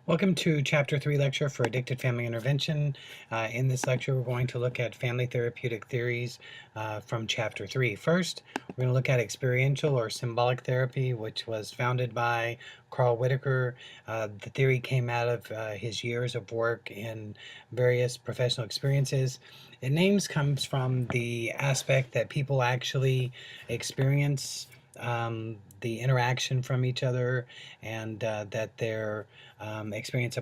Welcome to Chapter 3 lecture for Addicted Family Intervention. In this lecture, we're going to look at family therapeutic theories from Chapter 3. First, we're going to look at experiential or symbolic therapy, which was founded by Carl Whitaker. The theory came out of his years of work in various professional experiences. It names comes from the aspect that people actually experience the interaction from each other, and that their experience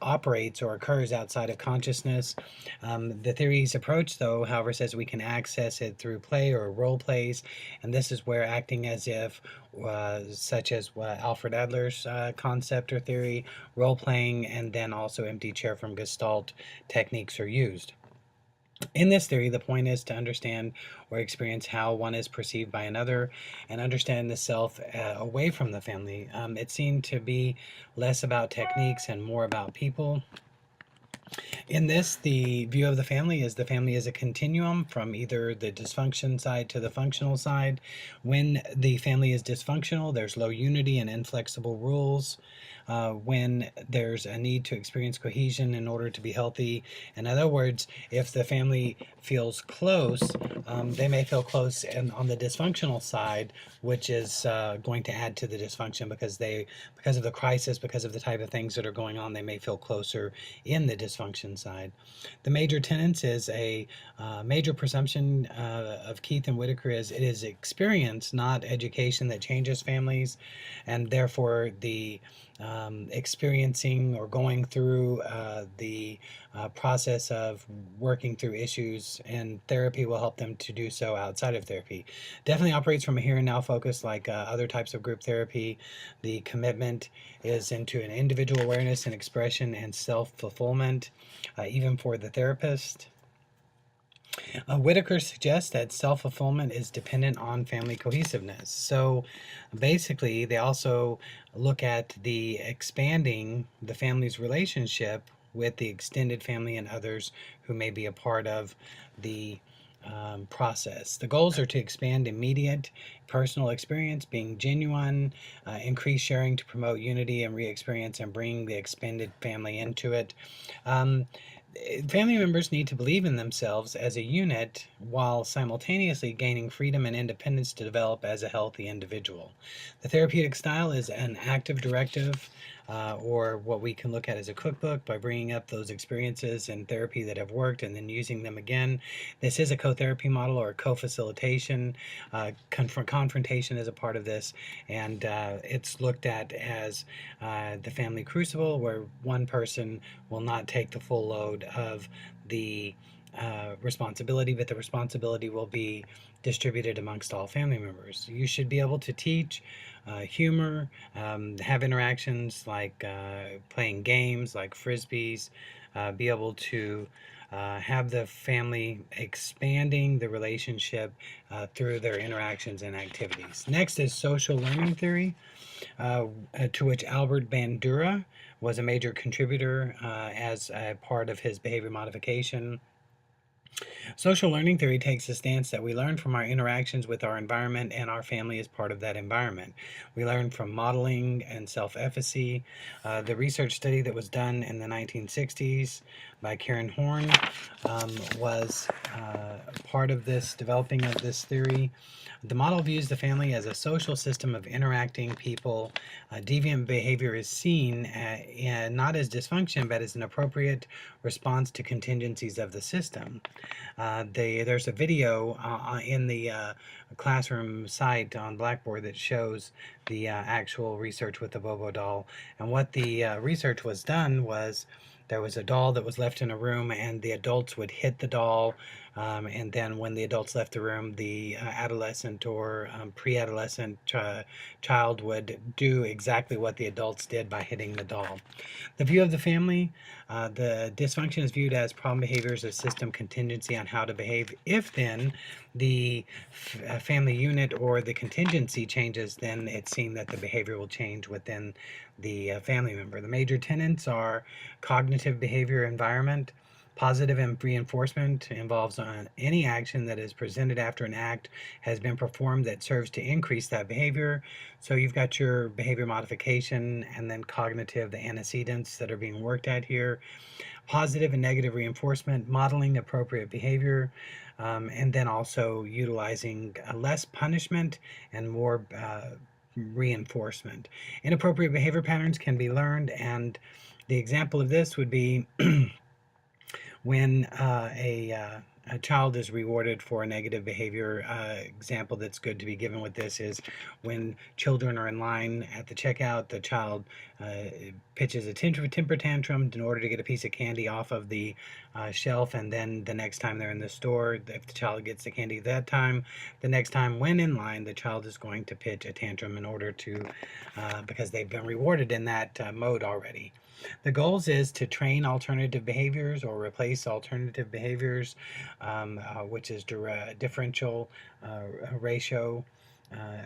operates or occurs outside of consciousness. The theory's approach, though, however, says we can access it through play or role plays, and this is where acting as if, such as Alfred Adler's concept or theory, role playing, and then also empty chair from Gestalt techniques are used. In this theory, the point is to understand or experience how one is perceived by another and understand the self away from the family. It seemed to be less about techniques and more about people. In this, the view of the family is a continuum from either the dysfunction side to the functional side. When the family is dysfunctional, there's low unity and inflexible rules. When there's a need to experience cohesion in order to be healthy. In other words, if the family feels close, they may feel close on the dysfunctional side, which is going to add to the dysfunction because of the crisis, because of the type of things that are going on, they may feel closer in the dysfunction side. The major tenets is a major presumption of Keith and Whitaker is it is experience, not education, that changes families, and therefore the experiencing or going through the process of working through issues, and therapy will help them to do so outside of therapy. Definitely operates from a here and now focus like other types of group therapy. The commitment is into an individual awareness and expression and self-fulfillment, even for the therapist. Whitaker suggests that self-fulfillment is dependent on family cohesiveness. So basically, they also look at the expanding the family's relationship with the extended family and others who may be a part of the process. The goals are to expand immediate personal experience, being genuine, increase sharing to promote unity and re-experience, and bring the expanded family into it. Family members need to believe in themselves as a unit while simultaneously gaining freedom and independence to develop as a healthy individual. The therapeutic style is an active directive, or what we can look at as a cookbook, by bringing up those experiences in therapy that have worked and then using them again. This is a co-therapy model or a co-facilitation. Confrontation is a part of this, and it's looked at as the family crucible, where one person will not take the full load of the responsibility, but the responsibility will be distributed amongst all family members. You should be able to teach humor, have interactions like playing games like frisbees, be able to have the family expanding the relationship through their interactions and activities. Next is social learning theory, to which Albert Bandura was a major contributor as a part of his behavior modification. Social learning theory takes the stance that we learn from our interactions with our environment, and our family is part of that environment. We learn from modeling and self-efficacy. The research study that was done in the 1960s by Karen Horn was part of this developing of this theory. The model views the family as a social system of interacting people. Deviant behavior is seen not as dysfunction, but as an appropriate response to contingencies of the system. There's a video in the classroom site on Blackboard that shows the actual research with the Bobo doll. And what the research was done was there was a doll that was left in a room, and the adults would hit the doll, and then when the adults left the room, the adolescent or pre-adolescent child would do exactly what the adults did by hitting the doll. The view of the family, the dysfunction is viewed as problem behaviors, a system contingency on how to behave. If then the family unit or the contingency changes, then it's seen that the behavior will change within the family member. The major tenets are cognitive behavior environment, Positive and reinforcement involves any action that is presented after an act has been performed that serves to increase that behavior. So you've got your behavior modification and then cognitive, the antecedents that are being worked at here. Positive and negative reinforcement, modeling appropriate behavior, and then also utilizing less punishment and more reinforcement. Inappropriate behavior patterns can be learned, and the example of this would be when a child is rewarded for a negative behavior. Example that's good to be given with this is when children are in line at the checkout, the child pitches a temper tantrum in order to get a piece of candy off of the shelf, and then the next time they're in the store, if the child gets the candy that time, the next time when in line, the child is going to pitch a tantrum in order to, because they've been rewarded in that mode already. The goals is to train alternative behaviors or replace alternative behaviors, which is differential ratio,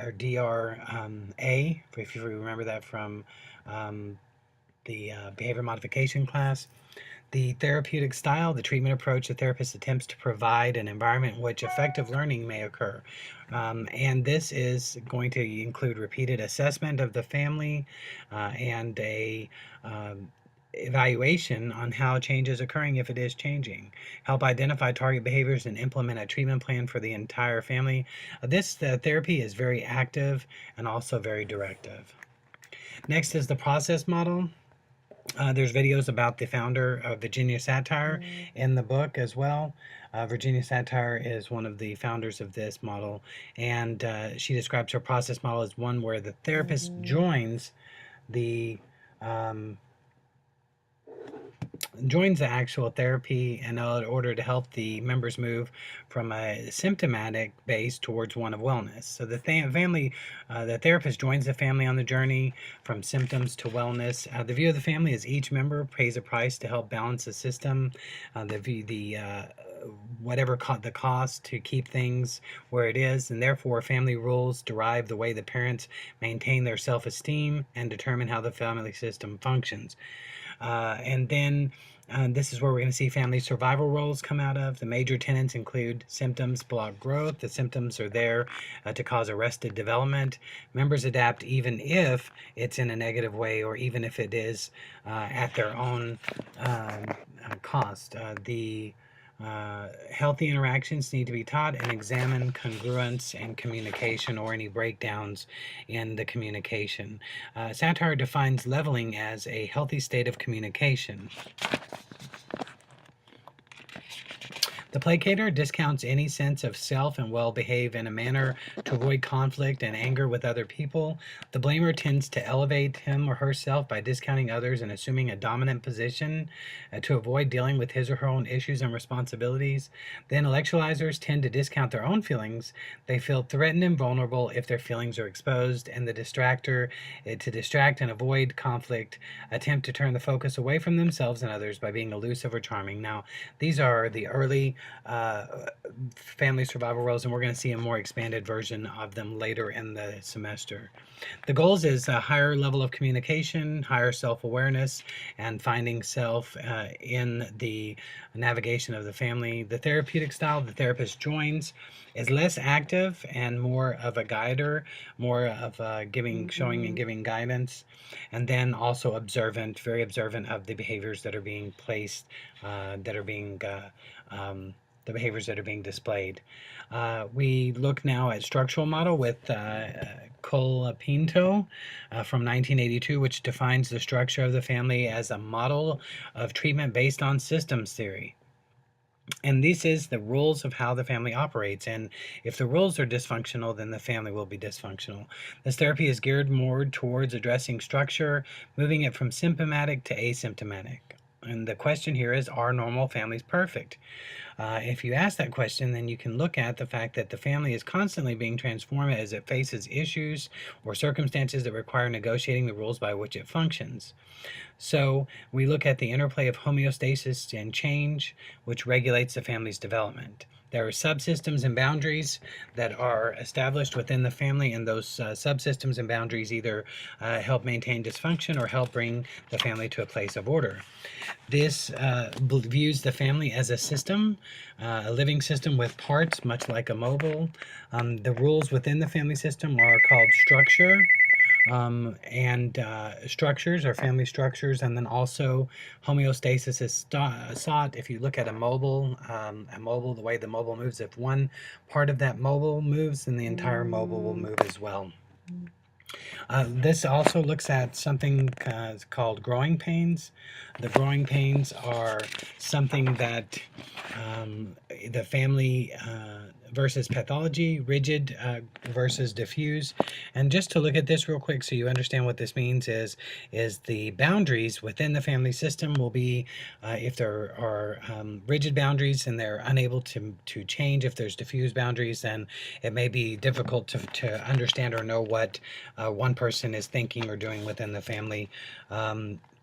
or DRA, if you remember that from the behavior modification class. The therapeutic style, the treatment approach, the therapist attempts to provide an environment in which effective learning may occur. And this is going to include repeated assessment of the family and a evaluation on how change is occurring if it is changing. Help identify target behaviors and implement a treatment plan for the entire family. This therapy is very active and also very directive. Next is the process model. There's videos about the founder of Virginia Satir in the book as well. Virginia Satir is one of the founders of this model, and she describes her process model as one where the therapist joins the actual therapy in order to help the members move from a symptomatic base towards one of wellness. So the therapist joins the family on the journey from symptoms to wellness. The view of the family is each member pays a price to help balance the system. Whatever the cost to keep things where it is, and therefore family rules derive the way the parents maintain their self-esteem and determine how the family system functions. And then this is where we're going to see family survival roles come out of. The major tenets include symptoms block growth. The symptoms are there to cause arrested development. Members adapt even if it's in a negative way or even if it is at their own cost. Healthy interactions need to be taught and examine congruence and communication or any breakdowns in the communication. Satir defines leveling as a healthy state of communication. The placator discounts any sense of self and will behave in a manner to avoid conflict and anger with other people. The blamer tends to elevate him or herself by discounting others and assuming a dominant position to avoid dealing with his or her own issues and responsibilities. The intellectualizers tend to discount their own feelings. They feel threatened and vulnerable if their feelings are exposed, and the distractor, to distract and avoid conflict, attempt to turn the focus away from themselves and others by being elusive or charming. Now, these are the early family survival roles, and we're going to see a more expanded version of them later in the semester. The goals is a higher level of communication, higher self-awareness, and finding self in the navigation of the family. The therapeutic style the therapist joins is less active and more of a guider, more of showing and giving guidance, and then also observant, very observant of the behaviors that are being placed, the behaviors that are being displayed. We look now at structural model with Colapinto from 1982, which defines the structure of the family as a model of treatment based on systems theory. And this is the rules of how the family operates. And if the rules are dysfunctional, then the family will be dysfunctional. This therapy is geared more towards addressing structure, moving it from symptomatic to asymptomatic. And the question here is, are normal families perfect? If you ask that question, then you can look at the fact that the family is constantly being transformed as it faces issues or circumstances that require negotiating the rules by which it functions. So we look at the interplay of homeostasis and change, which regulates the family's development. There are subsystems and boundaries that are established within the family, and those subsystems and boundaries either help maintain dysfunction or help bring the family to a place of order. This views the family as a system, a living system with parts, much like a mobile. The rules within the family system are called structure, and structures or family structures, and then also homeostasis is sought. If you look at a mobile, the way the mobile moves, if one part of that mobile moves, then the entire mobile will move as well. This also looks at something called growing pains. The growing pains are something that the family versus pathology, rigid versus diffuse. And just to look at this real quick so you understand what this means is the boundaries within the family system will be, if there are rigid boundaries and they're unable to change. If there's diffuse boundaries, then it may be difficult to understand or know what one person is thinking or doing within the family,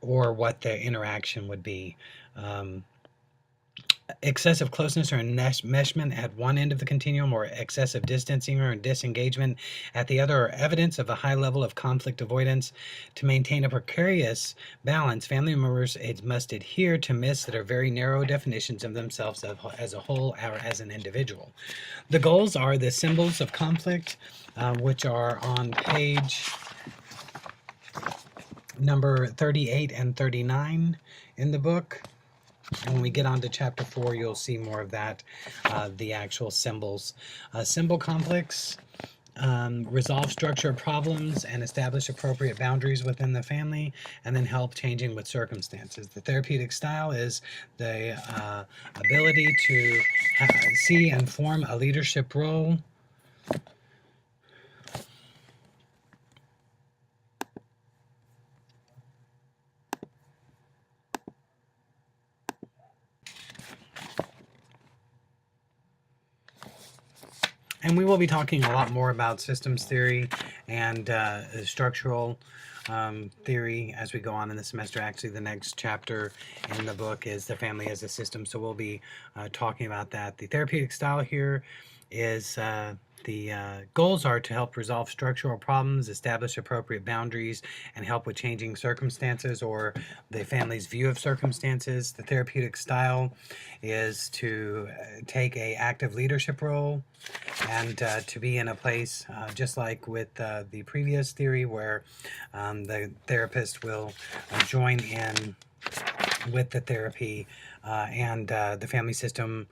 or what the interaction would be. Excessive closeness or enmeshment at one end of the continuum, or excessive distancing or disengagement at the other, are evidence of a high level of conflict avoidance. To maintain a precarious balance, family members must adhere to myths that are very narrow definitions of themselves as a whole or as an individual. The goals are the symbols of conflict, which are on page number 38 and 39 in the book. And when we get on to chapter 4, you'll see more of that, the actual symbols. Symbol conflicts resolve structure problems and establish appropriate boundaries within the family, and then help changing with circumstances. The therapeutic style is the ability to see and form a leadership role. And we will be talking a lot more about systems theory and structural theory as we go on in the semester. Actually, the next chapter in the book is the family as a system, so we'll be talking about that. The therapeutic style here is the goals are to help resolve structural problems, establish appropriate boundaries, and help with changing circumstances or the family's view of circumstances. The therapeutic style is to take a active leadership role and to be in a place, just like with the previous theory, where the therapist will join in with the therapy and the family system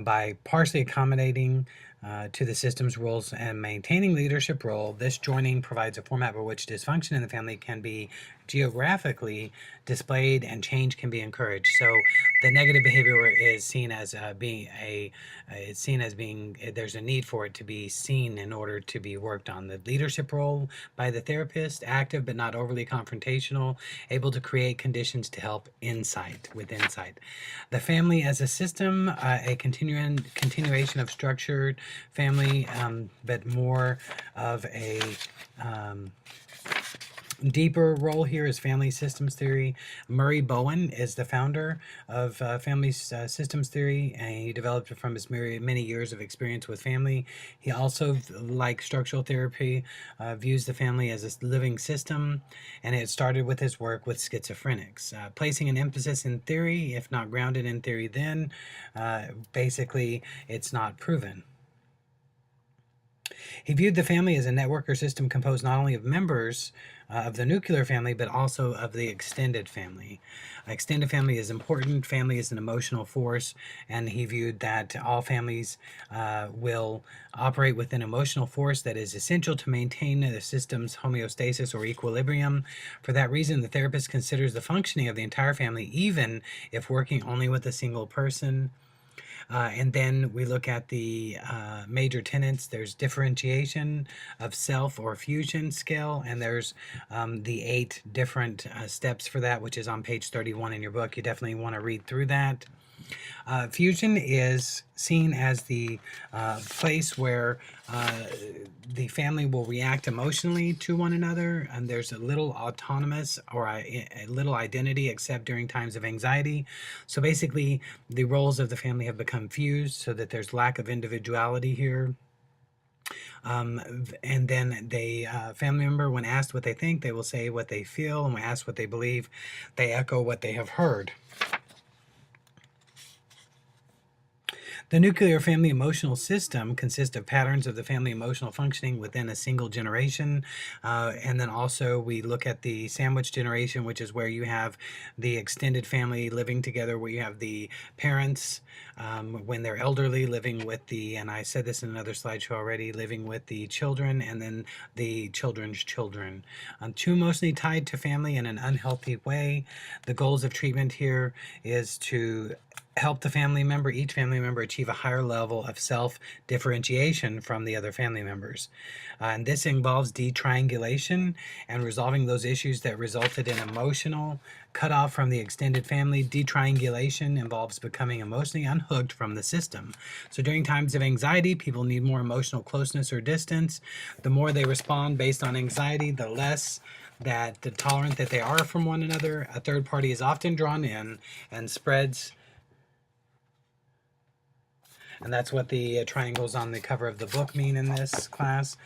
by partially accommodating to the system's rules and maintaining leadership role. This joining provides a format by which dysfunction in the family can be geographically displayed and change can be encouraged. So the negative behavior is seen as there's a need for it to be seen in order to be worked on. The leadership role by the therapist, active but not overly confrontational, able to create conditions to help insight. The family as a system, a continuation of structured family, but more of a deeper role here is family systems theory. Murray Bowen is the founder of family systems theory, and he developed it from his many years of experience with family. He also, like structural therapy, views the family as a living system, and it started with his work with schizophrenics. Placing an emphasis in theory, if not grounded in theory, then basically it's not proven. He viewed the family as a network or system composed not only of members of the nuclear family, but also of the extended family. Extended family is important. Family is an emotional force, and he viewed that all families will operate with an emotional force that is essential to maintain the system's homeostasis or equilibrium. For that reason, the therapist considers the functioning of the entire family, even if working only with a single person. And then we look at the major tenets. There's differentiation of self or fusion scale, and there's the 8 different steps for that, which is on page 31 in your book. You definitely want to read through that. Fusion is seen as the place where the family will react emotionally to one another, and there's a little autonomous or a little identity except during times of anxiety. So basically, the roles of the family have become fused so that there's lack of individuality here. And then they family member, when asked what they think, they will say what they feel, and when asked what they believe, they echo what they have heard. The nuclear family emotional system consists of patterns of the family emotional functioning within a single generation. And then also we look at the sandwich generation, which is where you have the extended family living together, where you have the parents when they're elderly living with the, and I said this in another slideshow already, living with the children, and then the children's children. Too emotionally tied to family in an unhealthy way. The goals of treatment here is to help the family member, each family member, achieve a higher level of self-differentiation from the other family members. And this involves detriangulation and resolving those issues that resulted in emotional cutoff from the extended family. Detriangulation involves becoming emotionally unhooked from the system. So during times of anxiety, people need more emotional closeness or distance. The more they respond based on anxiety, the less that the tolerant that they are from one another. A third party is often drawn in and spreads. And that's what the triangles on the cover of the book mean in this class.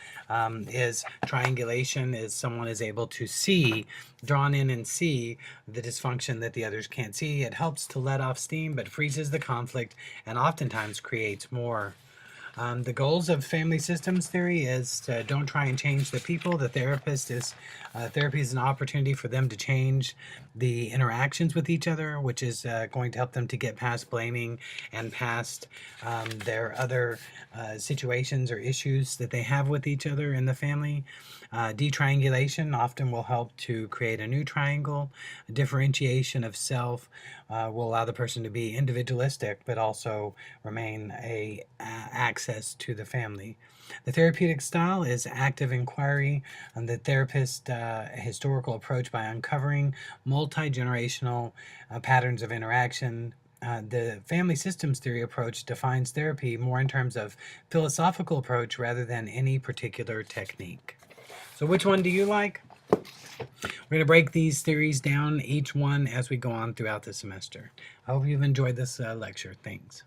Is triangulation is someone is able to see, drawn in and see the dysfunction that the others can't see. It helps to let off steam, but freezes the conflict and oftentimes creates more. The goals of family systems theory is to don't try and change the people. The therapy is an opportunity for them to change the interactions with each other, which is going to help them to get past blaming and past their other situations or issues that they have with each other in the family. Detriangulation often will help to create a new triangle. Differentiation of self will allow the person to be individualistic, but also remain a access to the family. The therapeutic style is active inquiry, and the therapist historical approach by uncovering multi-generational patterns of interaction. The family systems theory approach defines therapy more in terms of philosophical approach rather than any particular technique. So which one do you like? We're going to break these theories down, each one, as we go on throughout the semester. I hope you've enjoyed this lecture. Thanks.